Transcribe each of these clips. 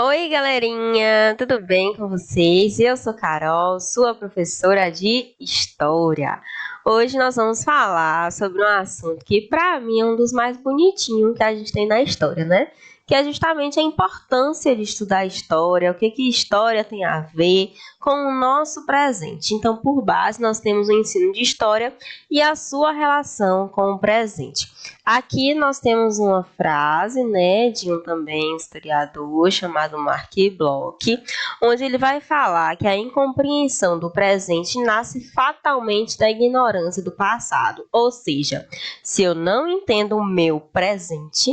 Oi, galerinha, tudo bem com vocês? Eu sou Carol, sua professora de História. Hoje nós vamos falar sobre um assunto que, para mim, é um dos mais bonitinhos que a gente tem na história, né? Que é justamente a importância de estudar a história, o que história tem a ver com o nosso presente. Então, por base, nós temos o ensino de história e a sua relação com o presente. Aqui nós temos uma frase, né, de um também historiador chamado Mark Bloch, onde ele vai falar que a incompreensão do presente nasce fatalmente da ignorância do passado. Ou seja, se eu não entendo o meu presente,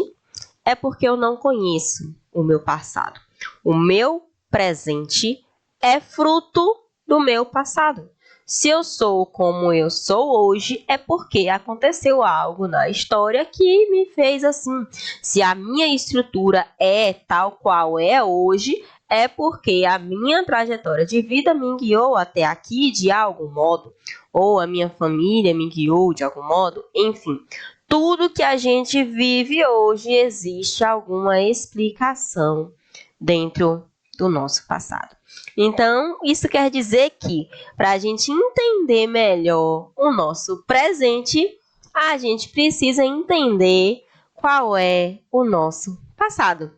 é porque eu não conheço o meu passado. O meu presente é fruto do meu passado. Se eu sou como eu sou hoje, é porque aconteceu algo na história que me fez assim. Se a minha estrutura é tal qual é hoje, é porque a minha trajetória de vida me guiou até aqui de algum modo, ou a minha família me guiou de algum modo, enfim. Tudo que a gente vive hoje existe alguma explicação dentro do nosso passado. Então, isso quer dizer que, para a gente entender melhor o nosso presente, a gente precisa entender qual é o nosso passado.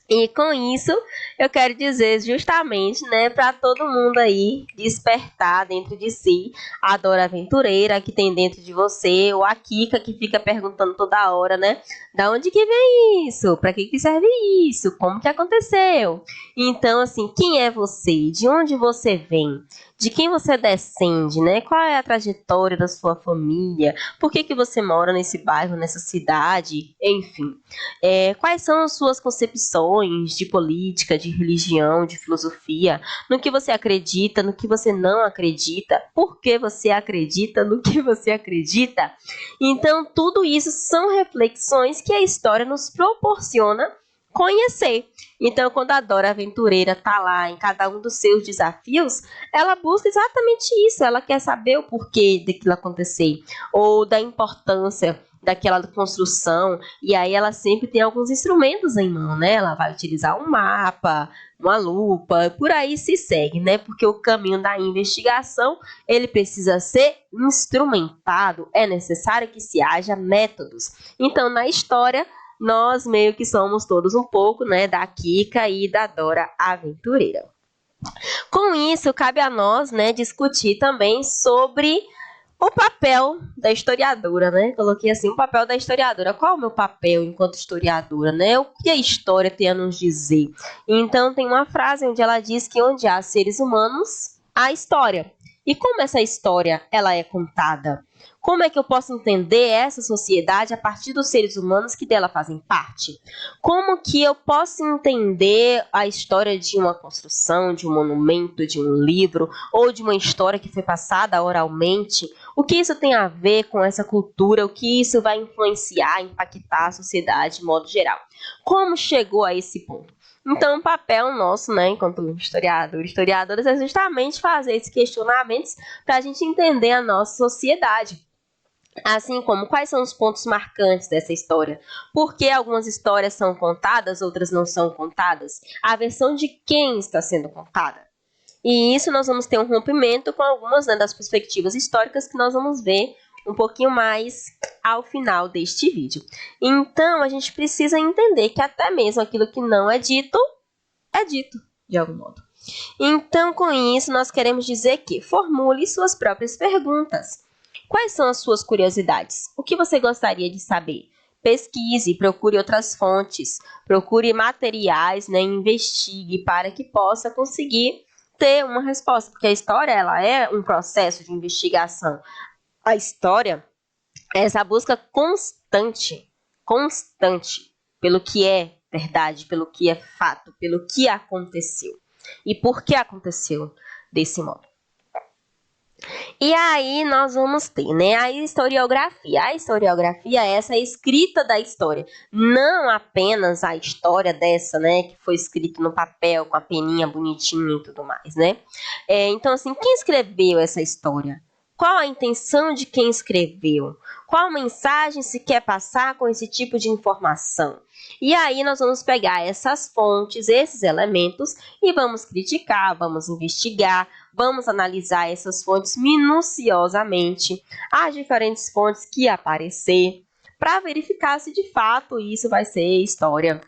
E com isso, eu quero dizer justamente, né, para todo mundo aí despertar dentro de si a Dora Aventureira que tem dentro de você, ou a Kika que fica perguntando toda hora, né, da onde que vem isso? Para que serve isso? Como que aconteceu? Então, assim, quem é você? De onde você vem? De quem você descende, né? Qual é a trajetória da sua família? Por que você mora nesse bairro, nessa cidade? Enfim. Quais são as suas concepções de política, de religião, de filosofia, no que você acredita, no que você não acredita, por que você acredita no que você acredita? Então, tudo isso são reflexões que a história nos proporciona conhecer. Então, quando a Dora Aventureira está lá em cada um dos seus desafios, ela busca exatamente isso, ela quer saber o porquê daquilo acontecer, ou da importância daquela construção, e aí ela sempre tem alguns instrumentos em mão, né? Ela vai utilizar um mapa, uma lupa, por aí se segue, né? Porque o caminho da investigação, ele precisa ser instrumentado, é necessário que se haja métodos. Então, na história, nós meio que somos todos um pouco, né, da Kika e da Dora Aventureira. Com isso, cabe a nós, né, discutir também sobre o papel da historiadora, né? Coloquei assim, o papel da historiadora. Qual é o meu papel enquanto historiadora, né? O que a história tem a nos dizer? Então, tem uma frase onde ela diz que onde há seres humanos, há história. E como essa história ela é contada? Como é que eu posso entender essa sociedade a partir dos seres humanos que dela fazem parte? Como que eu posso entender a história de uma construção, de um monumento, de um livro, ou de uma história que foi passada oralmente? O que isso tem a ver com essa cultura? O que isso vai influenciar, impactar a sociedade de modo geral? Como chegou a esse ponto? Então, o papel nosso, né, enquanto historiadores, é justamente fazer esses questionamentos para a gente entender a nossa sociedade. Assim como quais são os pontos marcantes dessa história? Por que algumas histórias são contadas, outras não são contadas? A versão de quem está sendo contada? E isso nós vamos ter um rompimento com algumas, né, das perspectivas históricas que nós vamos ver um pouquinho mais ao final deste vídeo. Então, a gente precisa entender que até mesmo aquilo que não é dito de algum modo. Então, com isso, nós queremos dizer que formule suas próprias perguntas. Quais são as suas curiosidades? O que você gostaria de saber? Pesquise, procure outras fontes, procure materiais, né, investigue para que possa conseguir ter uma resposta, porque a história ela é um processo de investigação. A história é essa busca constante pelo que é verdade, pelo que é fato, pelo que aconteceu e por que aconteceu desse modo. E aí nós vamos ter, né, a historiografia. A historiografia é essa escrita da história, não apenas a história dessa, né, que foi escrito no papel com a peninha bonitinha e tudo mais, né? Então, assim, quem escreveu essa história? Qual a intenção de quem escreveu? Qual mensagem se quer passar com esse tipo de informação? E aí nós vamos pegar essas fontes, esses elementos e vamos criticar, vamos investigar, vamos analisar essas fontes minuciosamente, as diferentes fontes que aparecer, para verificar se de fato isso vai ser história.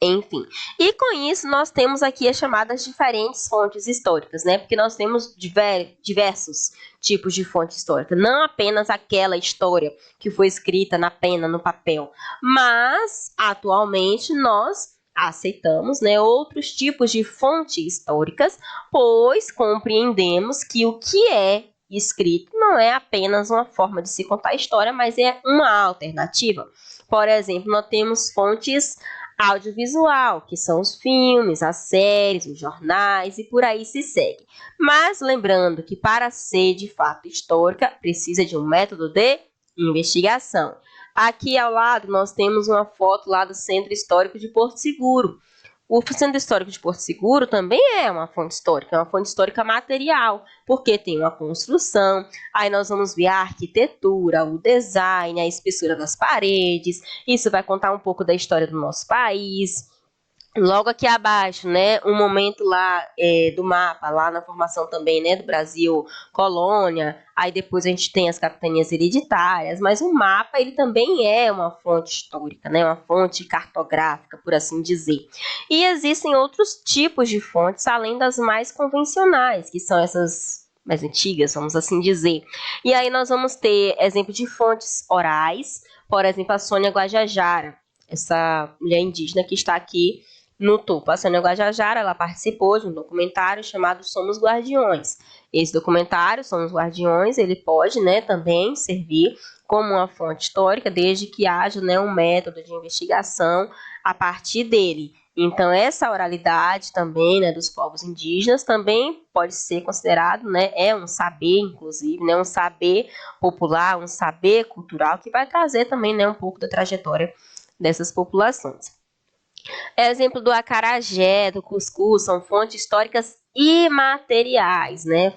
Enfim, e com isso nós temos aqui as chamadas diferentes fontes históricas, né? Porque nós temos diversos tipos de fonte histórica, não apenas aquela história que foi escrita na pena, no papel, mas atualmente nós aceitamos, né, outros tipos de fontes históricas, pois compreendemos que o que é escrito não é apenas uma forma de se contar a história, mas é uma alternativa. Por exemplo, nós temos fontes audiovisual, que são os filmes, as séries, os jornais e por aí se segue. Mas lembrando que para ser de fato histórica, precisa de um método de investigação. Aqui ao lado nós temos uma foto lá do Centro Histórico de Porto Seguro. O Centro Histórico de Porto Seguro também é uma fonte histórica material, porque tem uma construção, aí nós vamos ver a arquitetura, o design, a espessura das paredes, isso vai contar um pouco da história do nosso país. Logo aqui abaixo, né, um momento lá do mapa, lá na formação também, né, do Brasil, colônia, aí depois a gente tem as capitanias hereditárias, mas o mapa, ele também é uma fonte histórica, né, uma fonte cartográfica, por assim dizer. E existem outros tipos de fontes, além das mais convencionais, que são essas mais antigas, vamos assim dizer. E aí nós vamos ter exemplo de fontes orais, por exemplo, a Sônia Guajajara, essa mulher indígena que está aqui no topo. A Sônia Guajajara, ela participou de um documentário chamado Somos Guardiões. Esse documentário, Somos Guardiões, ele pode, né, também servir como uma fonte histórica, desde que haja, né, um método de investigação a partir dele. Então, essa oralidade também, né, dos povos indígenas também pode ser considerado, né, é um saber, inclusive, né, um saber popular, um saber cultural, que vai trazer também, né, um pouco da trajetória dessas populações. Exemplo do acarajé, do cuscuz, são fontes históricas imateriais, né?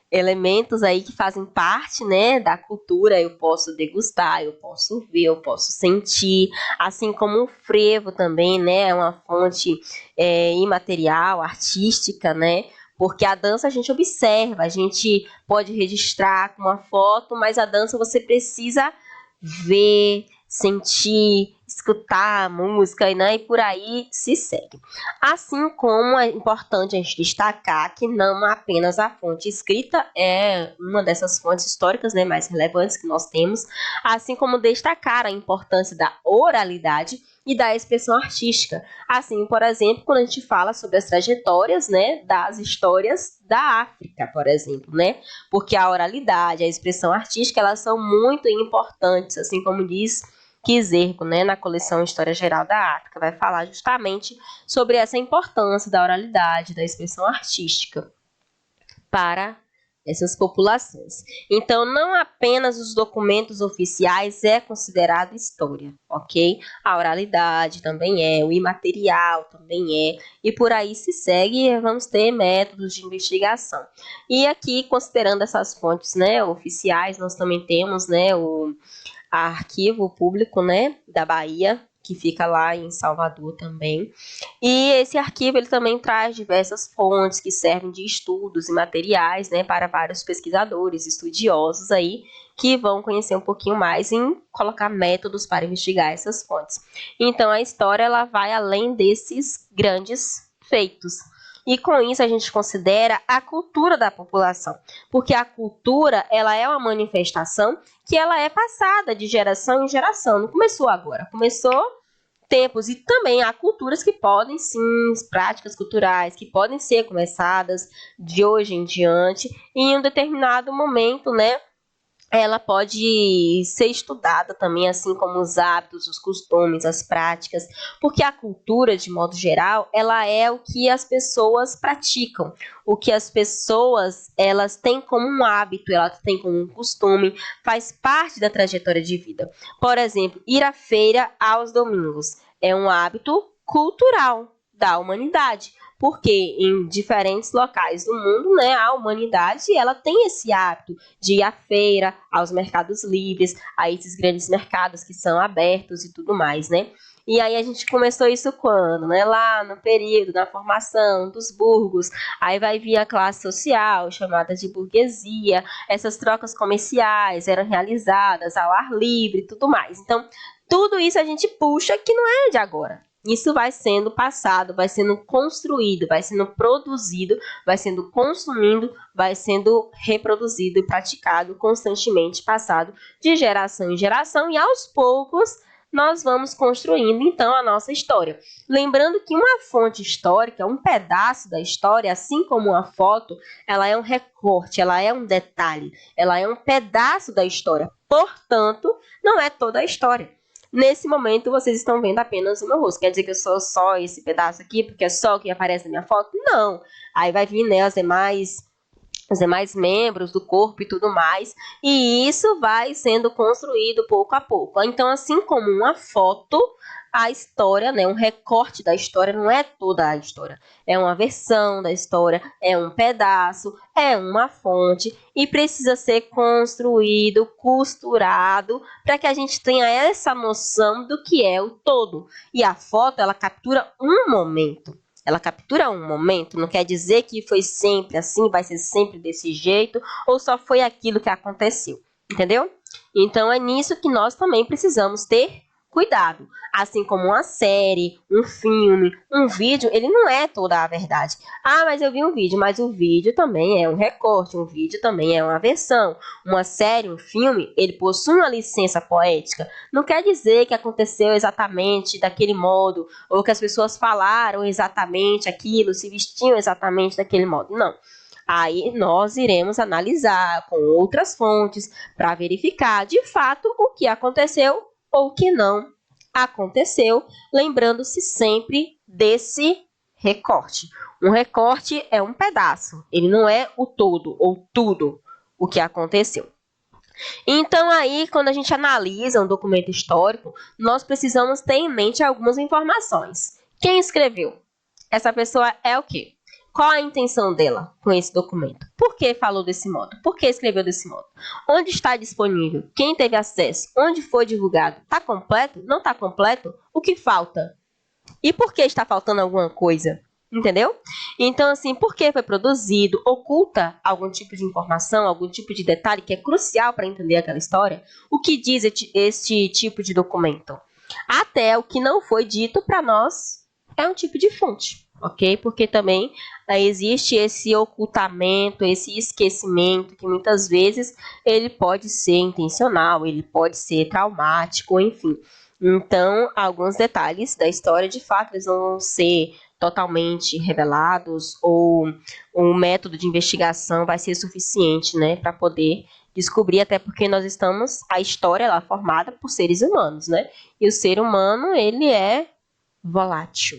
Elementos aí que fazem parte, né, da cultura. Eu posso degustar, eu posso ver, eu posso sentir, assim como o frevo também, né, é uma fonte imaterial, artística, né? Porque a dança a gente observa, a gente pode registrar com uma foto, mas a dança você precisa ver, sentir, escutar a música, né, e por aí se segue. Assim como é importante a gente destacar que não apenas a fonte escrita é uma dessas fontes históricas, né, mais relevantes que nós temos, assim como destacar a importância da oralidade e da expressão artística. Assim, por exemplo, quando a gente fala sobre as trajetórias, né, das histórias da África, por exemplo, né, porque a oralidade, a expressão artística, elas são muito importantes, assim como diz Kizerbo, né, na coleção História Geral da África, vai falar justamente sobre essa importância da oralidade, da expressão artística para essas populações. Então, não apenas os documentos oficiais é considerado história, ok? A oralidade também é, o imaterial também é, e por aí se segue, e vamos ter métodos de investigação. E aqui, considerando essas fontes, né, oficiais, nós também temos, né, o arquivo público, né, da Bahia, que fica lá em Salvador também. E esse arquivo ele também traz diversas fontes que servem de estudos e materiais, né, para vários pesquisadores, estudiosos aí, que vão conhecer um pouquinho mais em colocar métodos para investigar essas fontes. Então, a história ela vai além desses grandes feitos. E com isso a gente considera a cultura da população, porque a cultura ela é uma manifestação que ela é passada de geração em geração, não começou agora, começou tempos, e também há culturas que podem sim, práticas culturais que podem ser começadas de hoje em diante, e em um determinado momento, né, ela pode ser estudada também, assim como os hábitos, os costumes, as práticas, porque a cultura, de modo geral, ela é o que as pessoas praticam, o que as pessoas elas têm como um hábito, elas têm como um costume, faz parte da trajetória de vida. Por exemplo, ir à feira aos domingos é um hábito cultural da humanidade. porque em diferentes locais do mundo, né, a humanidade ela tem esse hábito de ir à feira, aos mercados livres, a esses grandes mercados que são abertos e tudo mais, né? E aí a gente começou isso quando, né? Lá no período da formação dos burgos, aí vai vir a classe social, chamada de burguesia, essas trocas comerciais eram realizadas ao ar livre e tudo mais. Então, tudo isso a gente puxa que não é de agora. Isso vai sendo passado, vai sendo construído, vai sendo produzido, vai sendo consumido, vai sendo reproduzido e praticado constantemente, passado de geração em geração, e aos poucos nós vamos construindo então a nossa história. Lembrando que uma fonte histórica, um pedaço da história, assim como uma foto, ela é um recorte, ela é um detalhe, ela é um pedaço da história. Portanto, não é toda a história. Nesse momento, vocês estão vendo apenas o meu rosto. Quer dizer que eu sou só esse pedaço aqui, porque é só o que aparece na minha foto? Não. Aí vai vir, né, os demais membros do corpo e tudo mais. E isso vai sendo construído pouco a pouco. Então, assim como uma foto, a história, né, um recorte da história não é toda a história. É uma versão da história, é um pedaço, é uma fonte e precisa ser construído, costurado, para que a gente tenha essa noção do que é o todo. E a foto, ela captura um momento. Ela captura um momento, não quer dizer que foi sempre assim, vai ser sempre desse jeito, ou só foi aquilo que aconteceu, entendeu? Então, é nisso que nós também precisamos ter cuidado. Assim como uma série, um filme, um vídeo, ele não é toda a verdade. Ah, mas eu vi um vídeo, mas o vídeo também é um recorte, um vídeo também é uma versão. Uma série, um filme, ele possui uma licença poética. Não quer dizer que aconteceu exatamente daquele modo, ou que as pessoas falaram exatamente aquilo, se vestiam exatamente daquele modo. Não. Aí nós iremos analisar com outras fontes para verificar de fato o que aconteceu ou que não aconteceu, lembrando-se sempre desse recorte. Um recorte é um pedaço, ele não é o todo ou tudo o que aconteceu. Então aí, quando a gente analisa um documento histórico, nós precisamos ter em mente algumas informações. Quem escreveu? Essa pessoa é o quê? Qual a intenção dela com esse documento? Por que falou desse modo? Por que escreveu desse modo? Onde está disponível? Quem teve acesso? Onde foi divulgado? Está completo? Não está completo? O que falta? E por que está faltando alguma coisa? Entendeu? Então, assim, por que foi produzido? Oculta algum tipo de informação, algum tipo de detalhe que é crucial para entender aquela história? O que diz este tipo de documento? Até o que não foi dito para nós é um tipo de fonte. Ok? Porque também existe esse ocultamento, esse esquecimento, que muitas vezes ele pode ser intencional, ele pode ser traumático, enfim. Então, alguns detalhes da história, de fato, eles vão ser totalmente revelados, ou o método de investigação vai ser suficiente, né, para poder descobrir, até porque nós estamos, a história ela é formada por seres humanos, né? E o ser humano, ele é volátil.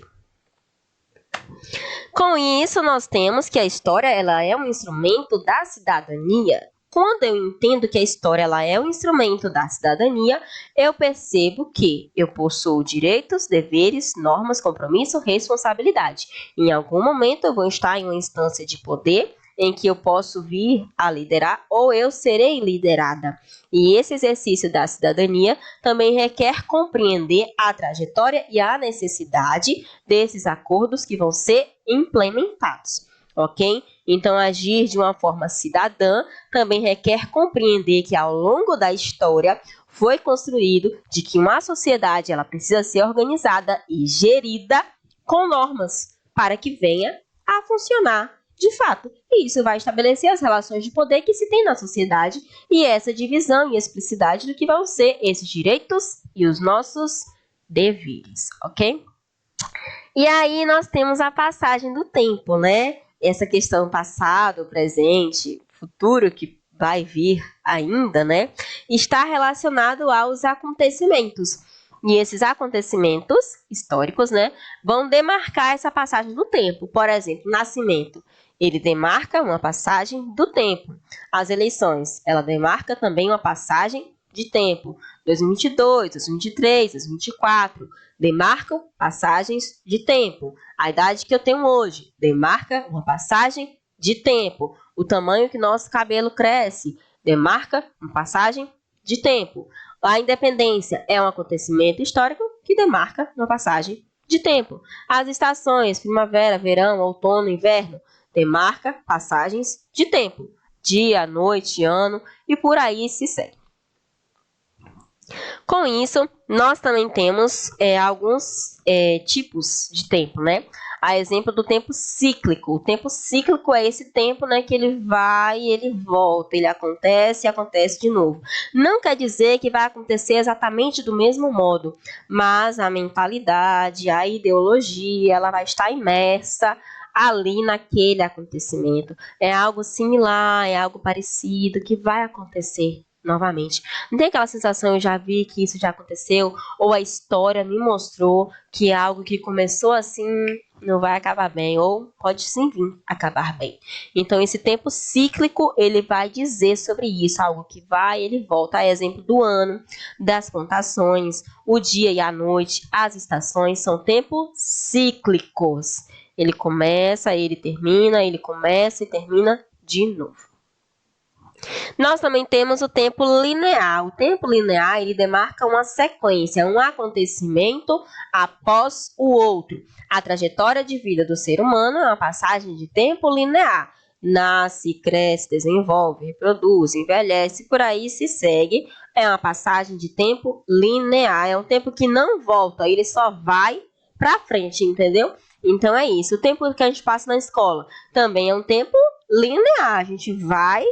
Com isso, nós temos que a história ela é um instrumento da cidadania. Quando eu entendo que a história ela é um instrumento da cidadania, eu percebo que eu possuo direitos, deveres, normas, compromisso, responsabilidade. Em algum momento eu vou estar em uma instância de poder em que eu posso vir a liderar ou eu serei liderada. E esse exercício da cidadania também requer compreender a trajetória e a necessidade desses acordos que vão ser implementados, ok? Então, agir de uma forma cidadã também requer compreender que ao longo da história foi construído de que uma sociedade ela precisa ser organizada e gerida com normas para que venha a funcionar de fato. E isso vai estabelecer as relações de poder que se tem na sociedade e essa divisão e explicidade do que vão ser esses direitos e os nossos deveres, ok? E aí nós temos a passagem do tempo, né? Essa questão passado, presente, futuro que vai vir ainda, né? Está relacionado aos acontecimentos. E esses acontecimentos históricos, né, vão demarcar essa passagem do tempo. Por exemplo, nascimento, ele demarca uma passagem do tempo. As eleições, ela demarca também uma passagem de tempo. 2022, 2023, 2024, demarcam passagens de tempo. A idade que eu tenho hoje demarca uma passagem de tempo. O tamanho que nosso cabelo cresce demarca uma passagem de tempo. A independência é um acontecimento histórico que demarca uma passagem de tempo. As estações, primavera, verão, outono, inverno, demarca passagens de tempo. Dia, noite, ano e por aí se segue. Com isso, nós também temos alguns tipos de tempo, né? A exemplo do tempo cíclico. O tempo cíclico é esse tempo, né, que ele vai e ele volta, ele acontece e acontece de novo. Não quer dizer que vai acontecer exatamente do mesmo modo, mas a mentalidade, a ideologia, ela vai estar imersa ali naquele acontecimento. É algo similar, é algo parecido que vai acontecer novamente. Não tem aquela sensação, eu já vi que isso já aconteceu, ou a história me mostrou que é algo que começou assim, não vai acabar bem, ou pode sim vir acabar bem. Então, esse tempo cíclico, ele vai dizer sobre isso, algo que vai, ele volta. A exemplo do ano, das plantações, o dia e a noite, as estações, são tempos cíclicos. Ele começa, ele termina, ele começa e termina de novo. Nós também temos o tempo linear. O tempo linear, ele demarca uma sequência, um acontecimento após o outro. A trajetória de vida do ser humano é uma passagem de tempo linear. Nasce, cresce, desenvolve, reproduz, envelhece, por aí se segue. É uma passagem de tempo linear. É um tempo que não volta, ele só vai para frente, entendeu? Então é isso. O tempo que a gente passa na escola também é um tempo linear. A gente vai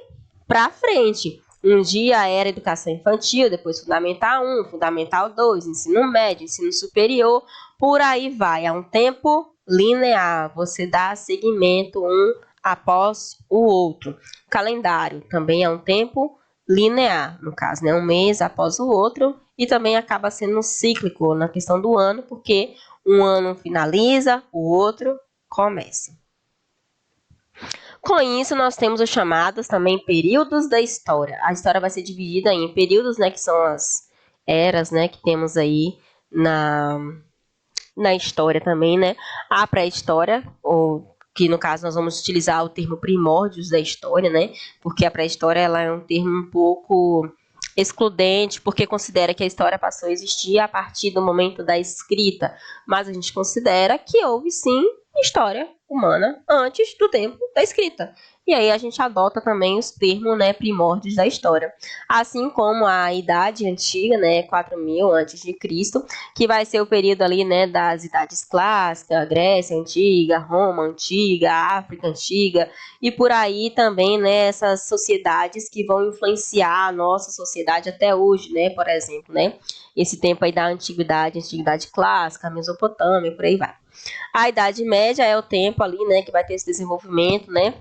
para frente. Um dia era educação infantil, depois fundamental 1, fundamental 2, ensino médio, ensino superior, por aí vai. É um tempo linear, você dá seguimento um após o outro. O calendário também é um tempo linear, no caso, né? Um mês após o outro, e também acaba sendo cíclico na questão do ano, porque um ano finaliza, o outro começa. Com isso, nós temos os chamados também períodos da história. A história vai ser dividida em períodos, né, que são as eras, né, que temos aí na história também, né? A pré-história, ou que no caso nós vamos utilizar o termo primórdios da história, né? Porque a pré-história ela é um termo um pouco excludente, porque considera que a história passou a existir a partir do momento da escrita, mas a gente considera que houve sim história humana antes do tempo da escrita. E aí a gente adota também os termos, né, primórdios da história. Assim como a Idade Antiga, né, 4000 a.C., que vai ser o período ali, né, das idades clássicas, Grécia Antiga, Roma Antiga, África Antiga, e por aí também, né, essas sociedades que vão influenciar a nossa sociedade até hoje, né, por exemplo, né, esse tempo aí da antiguidade clássica, Mesopotâmia, por aí vai. A Idade Média é o tempo ali, né, que vai ter esse desenvolvimento, né,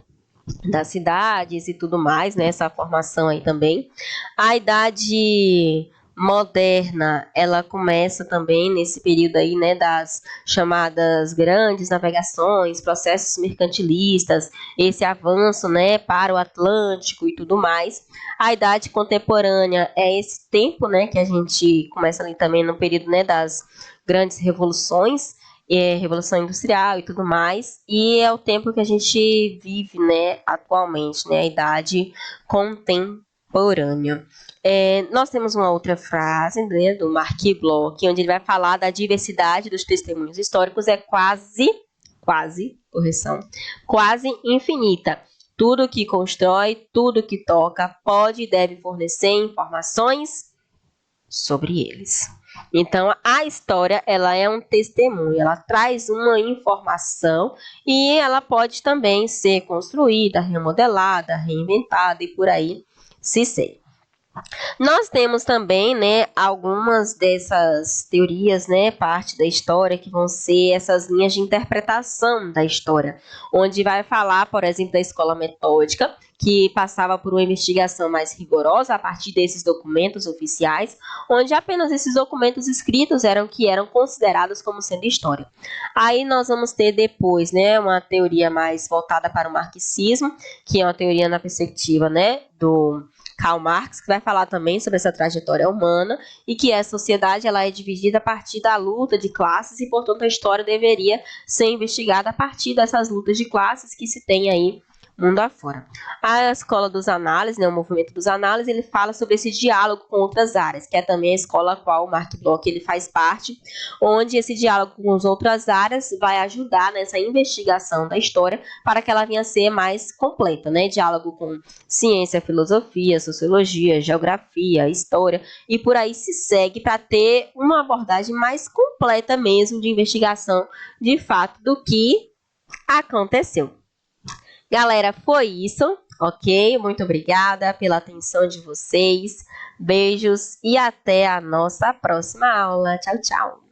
das cidades e tudo mais, né, essa formação aí também. A Idade Moderna, ela começa também nesse período aí, né, das chamadas grandes navegações, processos mercantilistas, esse avanço, né, para o Atlântico e tudo mais. A Idade Contemporânea é esse tempo, né, que a gente começa ali também no período, né, das grandes revoluções, Revolução Industrial e tudo mais, e é o tempo que a gente vive, né, atualmente, né, a Idade Contemporânea. Nós temos uma outra frase, né, do Marquis Bloch, onde ele vai falar da diversidade dos testemunhos históricos é quase infinita. Tudo que constrói, tudo que toca, pode e deve fornecer informações sobre eles. Então, a história, ela é um testemunho, ela traz uma informação e ela pode também ser construída, remodelada, reinventada e por aí se segue. Nós temos também, né, algumas dessas teorias, né, parte da história, que vão ser essas linhas de interpretação da história, onde vai falar, por exemplo, da escola metódica, que passava por uma investigação mais rigorosa a partir desses documentos oficiais, onde apenas esses documentos escritos eram considerados como sendo história. Aí nós vamos ter depois, né, uma teoria mais voltada para o marxismo, que é uma teoria na perspectiva, né, do Karl Marx, que vai falar também sobre essa trajetória humana e que a sociedade ela é dividida a partir da luta de classes e, portanto, a história deveria ser investigada a partir dessas lutas de classes que se tem aí mundo afora. A escola dos análises, né, o movimento dos análises, ele fala sobre esse diálogo com outras áreas, que é também a escola a qual o Mark Bloch ele faz parte, onde esse diálogo com as outras áreas vai ajudar nessa investigação da história para que ela venha a ser mais completa, né? Diálogo com ciência, filosofia, sociologia, geografia, história e por aí se segue para ter uma abordagem mais completa mesmo de investigação de fato do que aconteceu. Galera, foi isso, ok? Muito obrigada pela atenção de vocês. Beijos e até a nossa próxima aula. Tchau, tchau!